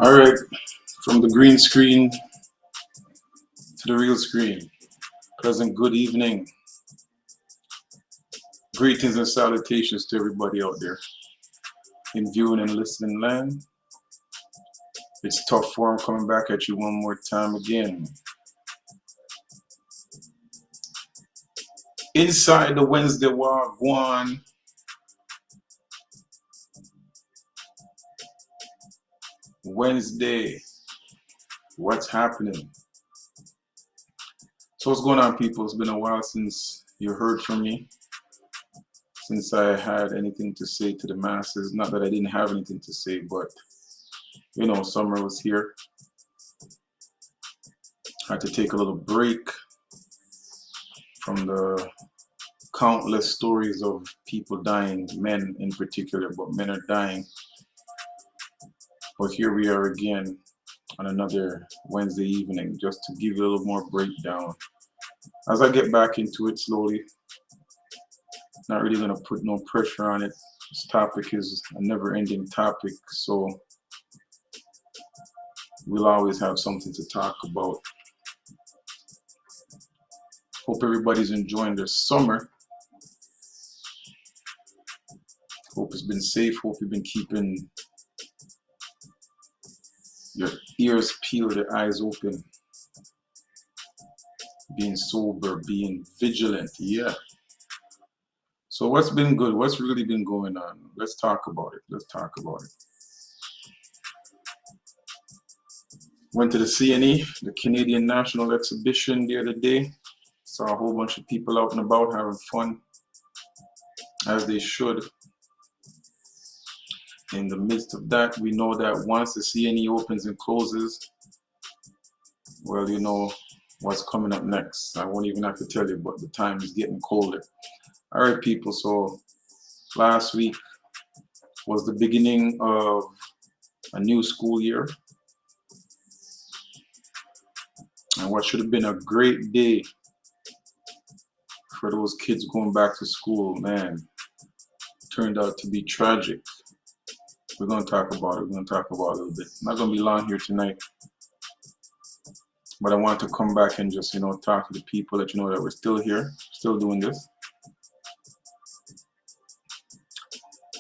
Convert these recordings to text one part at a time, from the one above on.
All right, from the green screen to the real screen. Pleasant good evening. Greetings and salutations to everybody out there in viewing and listening land. It's tough form coming back at you one more time again. Inside the Wednesday War, Gwaan. Wednesday. What's happening? So what's going on, people? It's been a while since you heard from me. Since I had anything to say to the masses. Not that I didn't have anything to say, but you know, summer was here. I had to take a little break from the countless stories of people dying, men in particular, but men are dying. But here we are again on another Wednesday evening, just to give you a little more breakdown. As I get back into it slowly, not really going to put no pressure on it. This topic is a never-ending topic, so we'll always have something to talk about. Hope everybody's enjoying their summer. Hope it's been safe. Hope you've been keeping your ears peeled, your eyes open, being sober, being vigilant. Yeah. So what's been good? What's really been going on? Let's talk about it. Let's talk about it. Went to the CNE, the Canadian National Exhibition, the other day. Saw a whole bunch of people out and about having fun, as they should. In the midst of that, we know that once the CNE opens and closes, well, you know what's coming up next. I won't even have to tell you, but the time is getting colder. All right, people, so last week was the beginning of a new school year. And what should have been a great day for those kids going back to school, man, turned out to be tragic. We're going to talk about it. We're going to talk about it a little bit. I'm not going to be long here tonight, but I want to come back and just, talk to the people, let you know that we're still here, still doing this.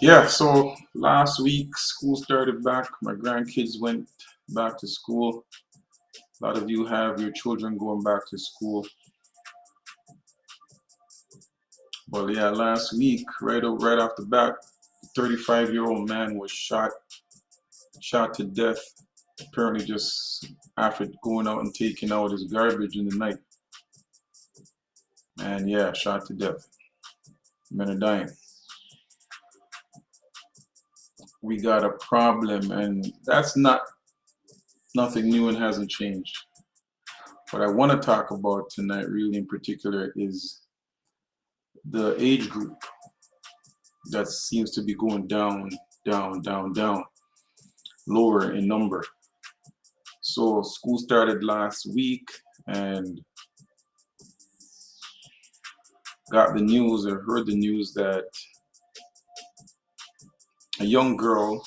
Yeah, so last week school started back. My grandkids went back to school. A lot of you have your children going back to school. Well, yeah, last week, right off the bat, a 35-year-old man was shot to death, apparently just after going out and taking out his garbage in the night. And yeah, shot to death. Men are dying. We got a problem, and that's nothing new and hasn't changed. What I want to talk about tonight, really in particular, is the age group that seems to be going down, lower in number. So school started last week, and got the news or heard the news that a young girl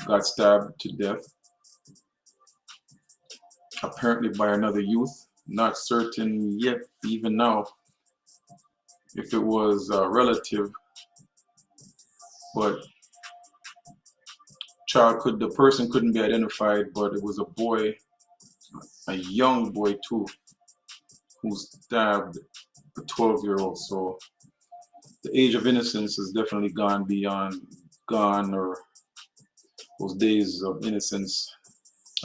got stabbed to death, apparently by another youth. Not certain yet, even now, if it was a relative, but the person couldn't be identified, but it was a boy, a young boy too, who stabbed a 12-year-old. So the age of innocence has definitely gone, or those days of innocence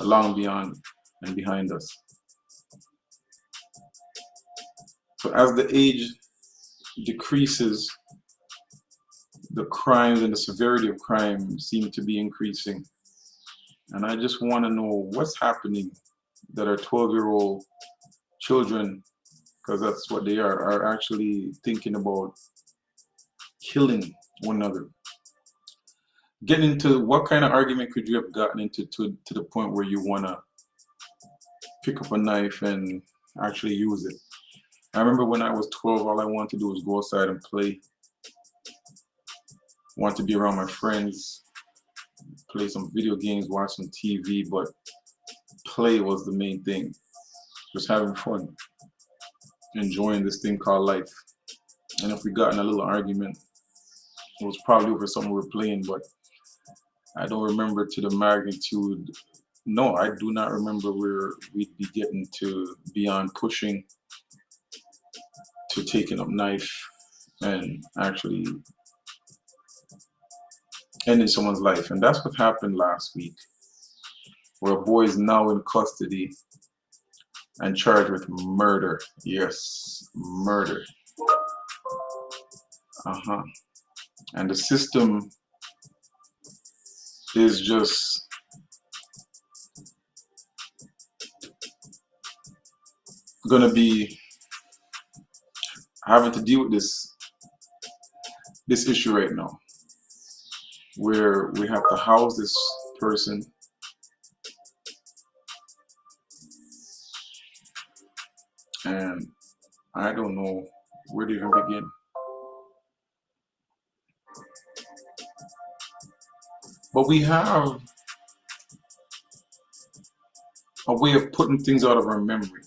are long beyond and behind us. So as the age decreases, the crimes and the severity of crime seem to be increasing. And I just want to know what's happening that our 12-year-old children, because that's what they are actually thinking about killing one another. Getting into what kind of argument could you have gotten into to the point where you want to pick up a knife and actually use it? I remember when I was 12, all I wanted to do was go outside and play. Want to be around my friends, play some video games, watch some TV, but play was the main thing. Just having fun, enjoying this thing called life. And if we got in a little argument, it was probably over something we were playing, but I don't remember to the magnitude. No, I do not remember where we'd be getting to beyond pushing to taking up knife and actually ending someone's life. And that's what happened last week, where a boy is now in custody and charged with murder. Yes, murder. Uh-huh. And the system is just gonna be having to deal with this issue right now, where we have to house this person, and I don't know where to even begin. But we have a way of putting things out of our memory,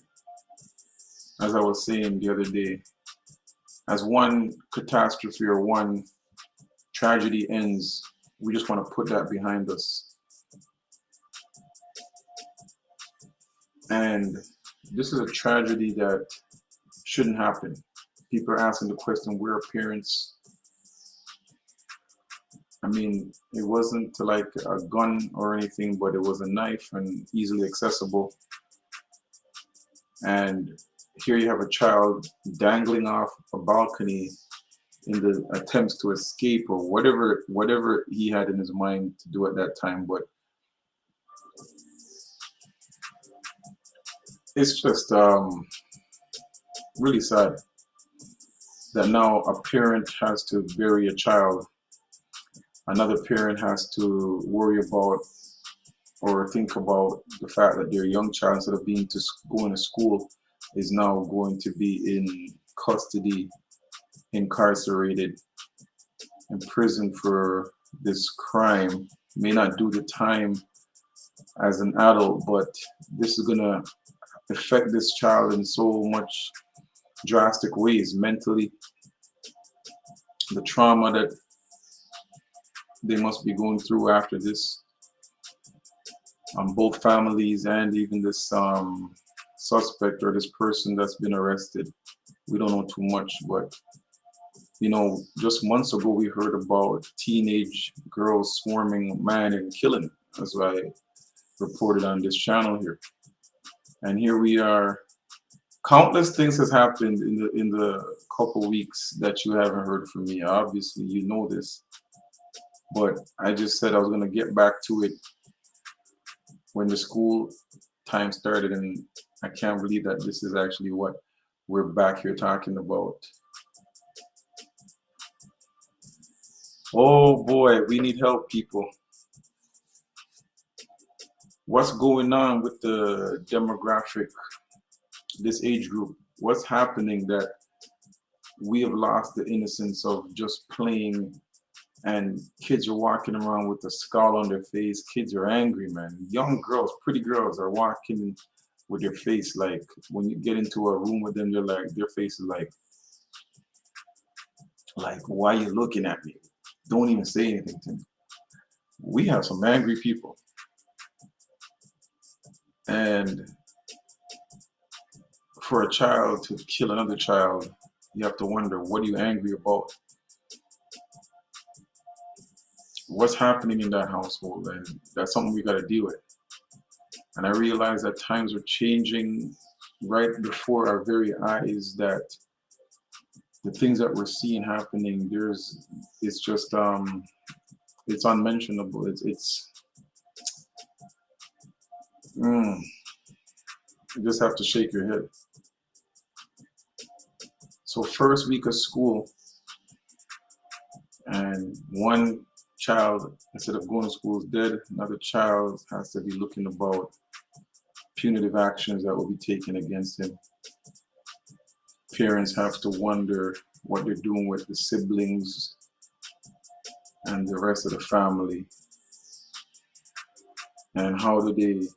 as I was saying the other day. As one catastrophe or one tragedy ends, we just want to put that behind us. And this is a tragedy that shouldn't happen. People are asking the question, where are parents? I mean, it wasn't like a gun or anything, but it was a knife and easily accessible. And here you have a child dangling off a balcony in the attempts to escape or whatever he had in his mind to do at that time. But it's just really sad that now a parent has to bury a child, another parent has to worry about or think about the fact that their young child, instead of being to going to school, is now going to be in custody, incarcerated, in prison for this crime. May not do the time as an adult, but this is gonna affect this child in so much drastic ways mentally. The trauma that they must be going through after this, both families and even this suspect or this person that's been arrested. We don't know too much, but you know, just months ago we heard about teenage girls swarming man and killing, as I reported on this channel here. And here we are. Countless things has happened in the couple weeks that you haven't heard from me. Obviously, you know this, but I just said I was gonna get back to it when the school time started, and I can't believe that this is actually what we're back here talking about. Oh boy, we need help, people. What's going on with the demographic, this age group? What's happening that we have lost the innocence of just playing, and kids are walking around with a scowl on their face. Kids are angry, man. Young girls, pretty girls are walking with their face like, when you get into a room with them, they're like, their face is like, why are you looking at me? Don't even say anything to me. We have some angry people. And for a child to kill another child, you have to wonder, what are you angry about? What's happening in that household? And that's something we got to deal with. And I realize that times are changing right before our very eyes, that the things that we're seeing happening, it's just it's unmentionable. You just have to shake your head. So first week of school, and one child, instead of going to school, is dead. Another child has to be looking about punitive actions that will be taken against him. Parents have to wonder what they're doing with the siblings and the rest of the family. and how do they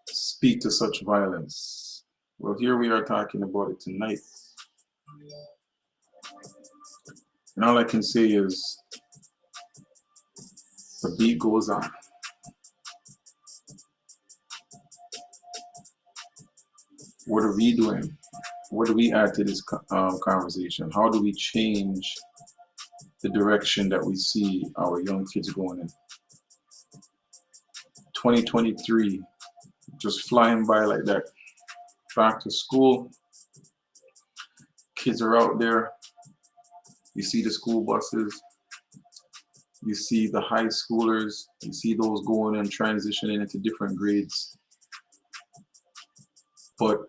speak to such violence? Well, here we are talking about it tonight. And all I can say is the beat goes on. What are we doing? What do we add to this conversation? How do we change the direction that we see our young kids going in? 2023, just flying by like that. Back to school, kids are out there. You see the school buses, you see the high schoolers, you see those going and transitioning into different grades. But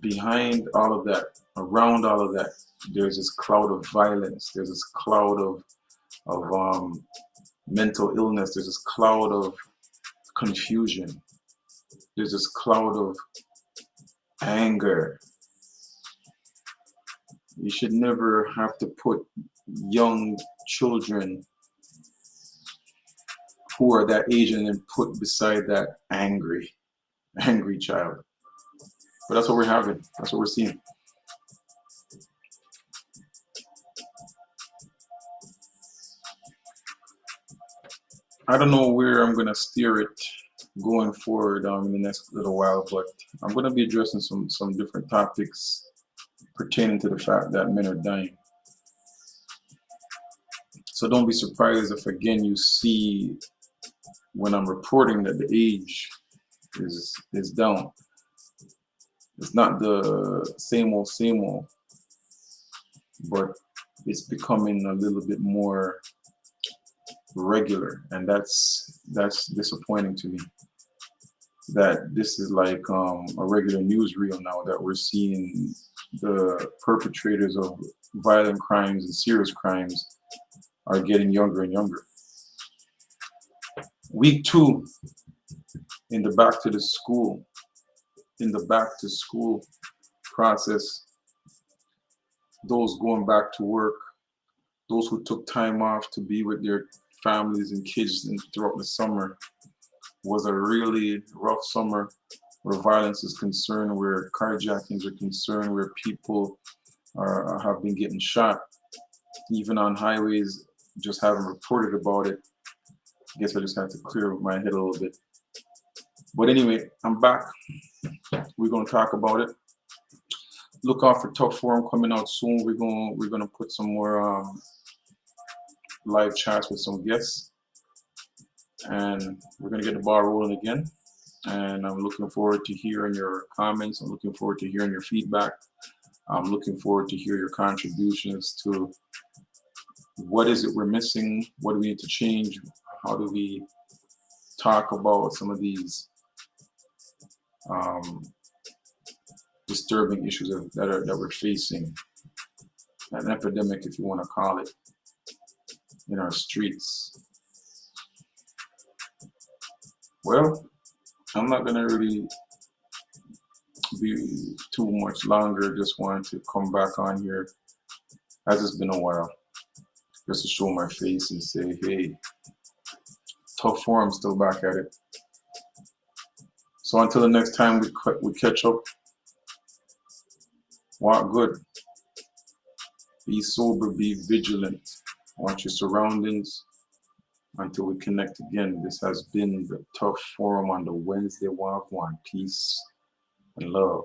behind all of that, around all of that, there's this cloud of violence. There's this cloud of mental illness. There's this cloud of confusion. There's this cloud of anger. You should never have to put young children who are that age and then put beside that angry child. But that's what we're having. That's what we're seeing. I don't know where I'm gonna steer it going forward in the next little while, but I'm gonna be addressing some different topics pertaining to the fact that men are dying. So don't be surprised if again you see when I'm reporting that the age is down. It's not the same old, but it's becoming a little bit more regular, and that's disappointing to me. That this is like a regular newsreel now, that we're seeing the perpetrators of violent crimes and serious crimes are getting younger and younger. Week 2 in the back to school process, those going back to work, those who took time off to be with their families and kids throughout the summer, was a really rough summer where violence is concerned, where carjackings are concerned, where people have been getting shot, even on highways. Just haven't reported about it. I guess I just had to clear my head a little bit. But anyway, I'm back. We're gonna talk about it. Look out for Tough Forum coming out soon. We're gonna put some more live chats with some guests, and we're gonna get the ball rolling again. And I'm looking forward to hearing your comments. I'm looking forward to hearing your feedback. I'm looking forward to hear your contributions to what is it we're missing, what do we need to change, how do we talk about some of these disturbing issues that we're facing, an epidemic, if you want to call it, in our streets. Well, I'm not gonna really be too much longer. Just wanted to come back on here, as it's been a while, just to show my face and say, hey, Tough Forum, still back at it. So until the next time we catch up, walk good, be sober, be vigilant, watch your surroundings. Until we connect again, this has been the Tough Forum on the Wednesday Gwaan. Peace and love.